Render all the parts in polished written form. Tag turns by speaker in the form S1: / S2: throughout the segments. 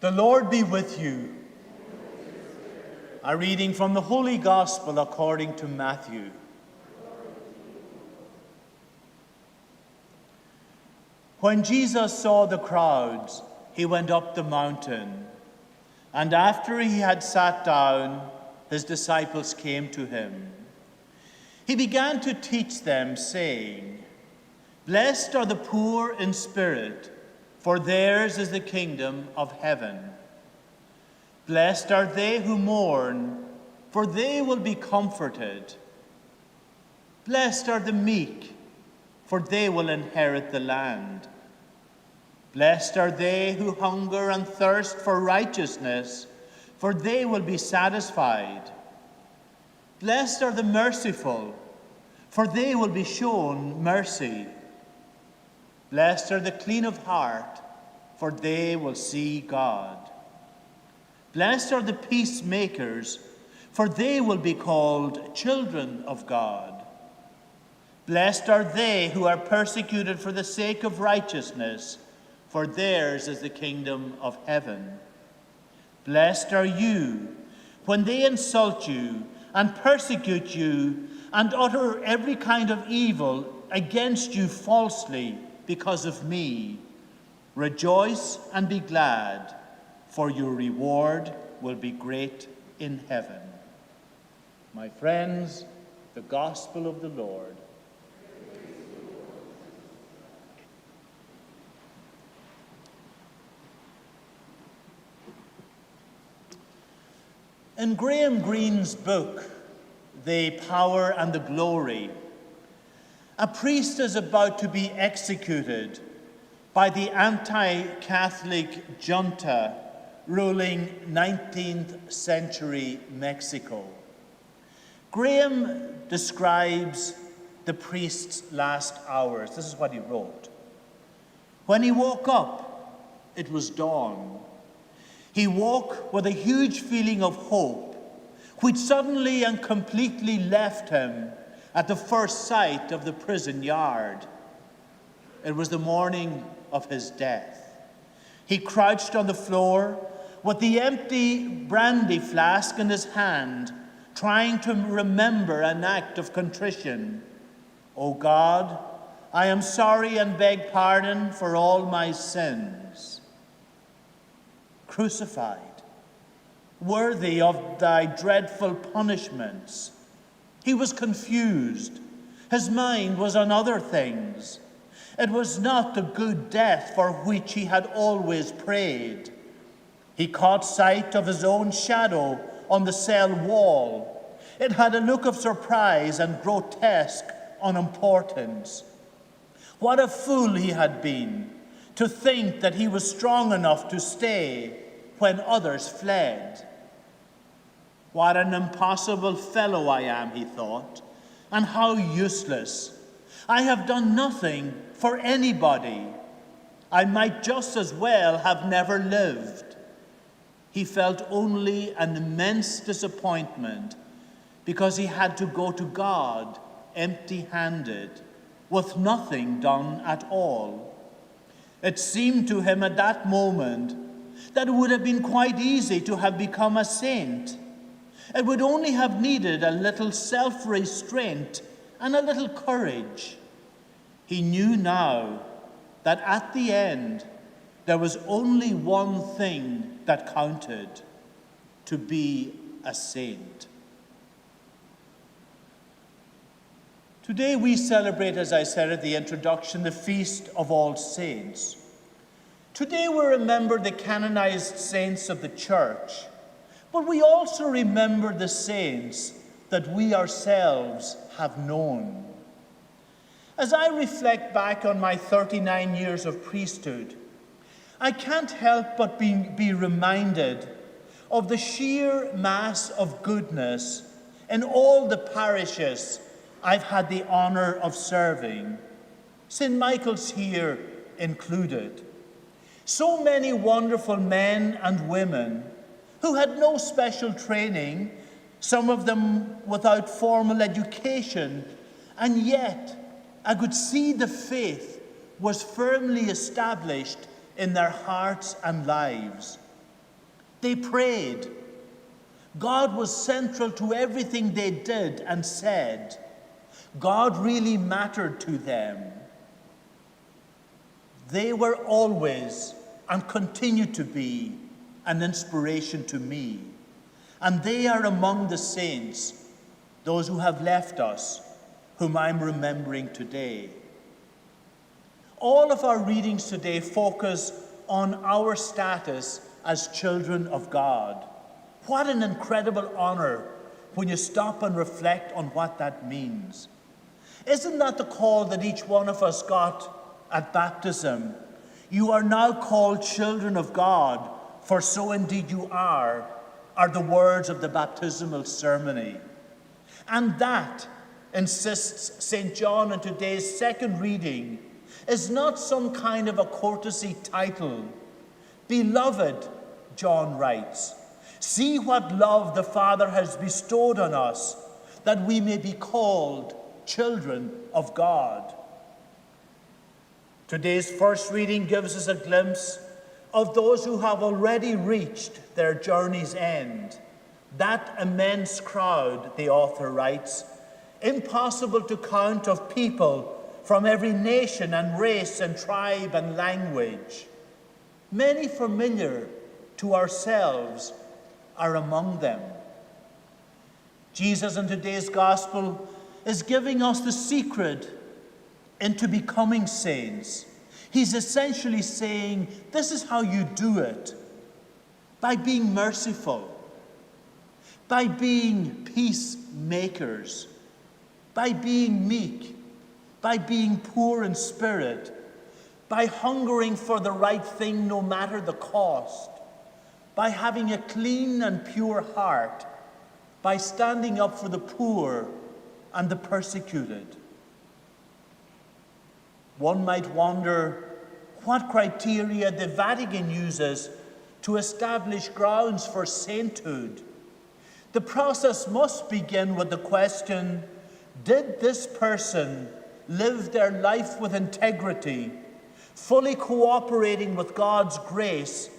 S1: The Lord be with you. A reading from the Holy Gospel according to Matthew. When Jesus saw the crowds, he went up the mountain, and after he had sat down, his disciples came to him. He began to teach them, saying, "Blessed are the poor in spirit, for theirs is the kingdom of heaven. Blessed are they who mourn, for they will be comforted. Blessed are the meek, for they will inherit the land. Blessed are they who hunger and thirst for righteousness, for they will be satisfied. Blessed are the merciful, for they will be shown mercy. Blessed are the clean of heart, for they will see God. Blessed are the peacemakers, for they will be called children of God. Blessed are they who are persecuted for the sake of righteousness, for theirs is the kingdom of heaven. Blessed are you when they insult you and persecute you and utter every kind of evil against you falsely because of me. Rejoice and be glad, for your reward will be great in heaven." My friends, the gospel of the Lord. In Graham Greene's book, The Power and the Glory, a priest is about to be executed by the anti-Catholic junta ruling 19th century Mexico. Graham describes the priest's last hours. This is what he wrote. "When he woke up, it was dawn. He woke with a huge feeling of hope, which suddenly and completely left him at the first sight of the prison yard. It was the morning of his death. He crouched on the floor with the empty brandy flask in his hand, trying to remember an act of contrition. 'O God, I am sorry and beg pardon for all my sins.' Crucified, worthy of thy dreadful punishments. He was confused. His mind was on other things. It was not the good death for which he had always prayed. He caught sight of his own shadow on the cell wall. It had a look of surprise and grotesque unimportance. What a fool he had been to think that he was strong enough to stay when others fled. What an impossible fellow I am, he thought, and how useless. I have done nothing for anybody. I might just as well have never lived. He felt only an immense disappointment because he had to go to God empty-handed, with nothing done at all. It seemed to him at that moment that it would have been quite easy to have become a saint. It would only have needed a little self-restraint and a little courage. He knew now that at the end there was only one thing that counted: to be a saint. Today we celebrate, as I said at the introduction, the Feast of All Saints. Today we remember the canonized saints of the Church, but we also remember the saints that we ourselves have known. As I reflect back on my 39 years of priesthood, I can't help but be reminded of the sheer mass of goodness in all the parishes I've had the honor of serving, St. Michael's here included. So many wonderful men and women who had no special training, some of them without formal education, and yet I could see the faith was firmly established in their hearts and lives. They prayed. God was central to everything they did and said. God really mattered to them. They were always and continue to be an inspiration to me. And they are among the saints, those who have left us, whom I'm remembering today. All of our readings today focus on our status as children of God. What an incredible honor when you stop and reflect on what that means. Isn't that the call that each one of us got at baptism? You are now called children of God, for so indeed you are the words of the baptismal ceremony. And that, insists St. John in today's second reading, is not some kind of a courtesy title. Beloved, John writes, see what love the Father has bestowed on us, that we may be called children of God. Today's first reading gives us a glimpse of those who have already reached their journey's end. That immense crowd, the author writes, impossible to count, of people from every nation and race and tribe and language. Many familiar to ourselves are among them. Jesus in today's gospel is giving us the secret into becoming saints. He's essentially saying, this is how you do it. By being merciful, by being peacemakers, by being meek, by being poor in spirit, by hungering for the right thing no matter the cost, by having a clean and pure heart, by standing up for the poor and the persecuted. One might wonder what criteria the Vatican uses to establish grounds for sainthood. The process must begin with the question, did this person live their life with integrity, fully cooperating with God's grace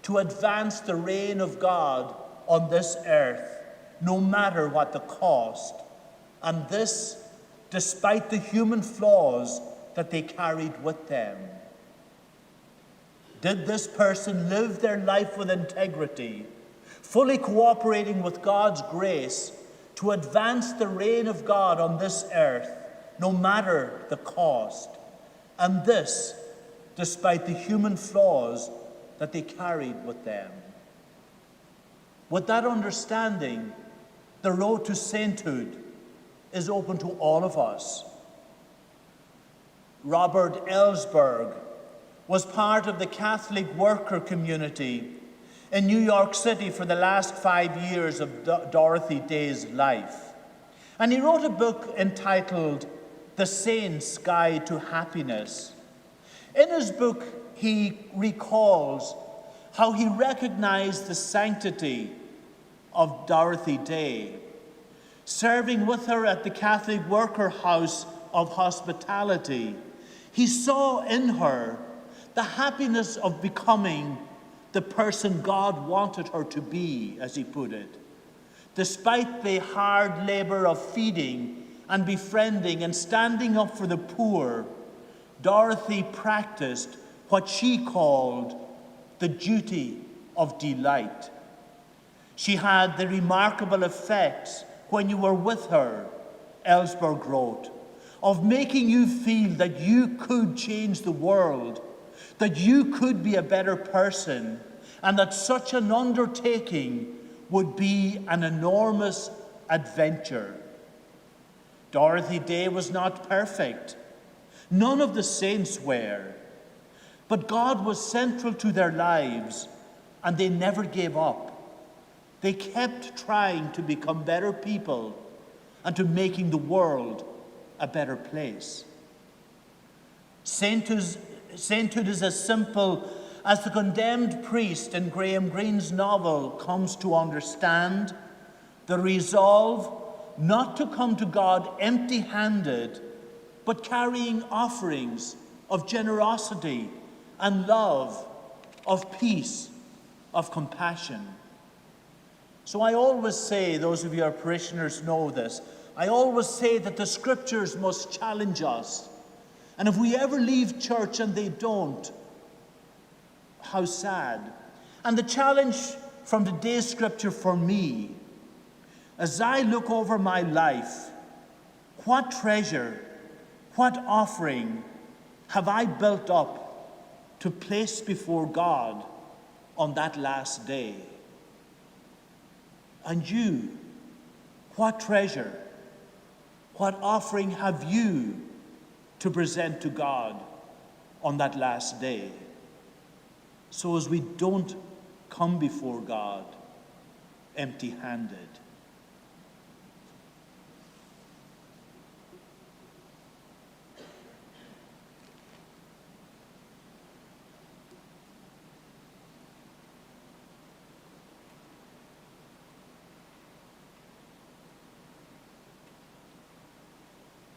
S1: to advance the reign of God on this earth, no matter what the cost, and this despite the human flaws that they carried with them? Did this person live their life with integrity, fully cooperating with God's grace to advance the reign of God on this earth, no matter the cost, and this despite the human flaws that they carried with them? With that understanding, the road to sainthood is open to all of us. Robert Ellsberg was part of the Catholic worker community in New York City for the last 5 years of Dorothy Day's life. And he wrote a book entitled The Saint's Guide to Happiness. In his book, he recalls how he recognized the sanctity of Dorothy Day. Serving with her at the Catholic Worker House of Hospitality, he saw in her the happiness of becoming the person God wanted her to be, as he put it. Despite the hard labor of feeding and befriending and standing up for the poor, Dorothy practiced what she called the duty of delight. She had the remarkable effects when you were with her, Ellsberg wrote, of making you feel that you could change the world, that you could be a better person, and that such an undertaking would be an enormous adventure. Dorothy Day was not perfect. None of the saints were. But God was central to their lives, and they never gave up. They kept trying to become better people and to making the world a better place. Sainthood is as simple as the condemned priest in Graham Greene's novel comes to understand: the resolve not to come to God empty-handed, but carrying offerings of generosity and love, of peace of compassion. So I always say, those of you who are parishioners know this, I always say that the scriptures must challenge us. And if we ever leave church and they don't, how sad. And the challenge from today's scripture for me, as I look over my life, what treasure, what offering have I built up to place before God on that last day? And you, what treasure, what offering have you to present to God on that last day? So as we don't come before God empty-handed.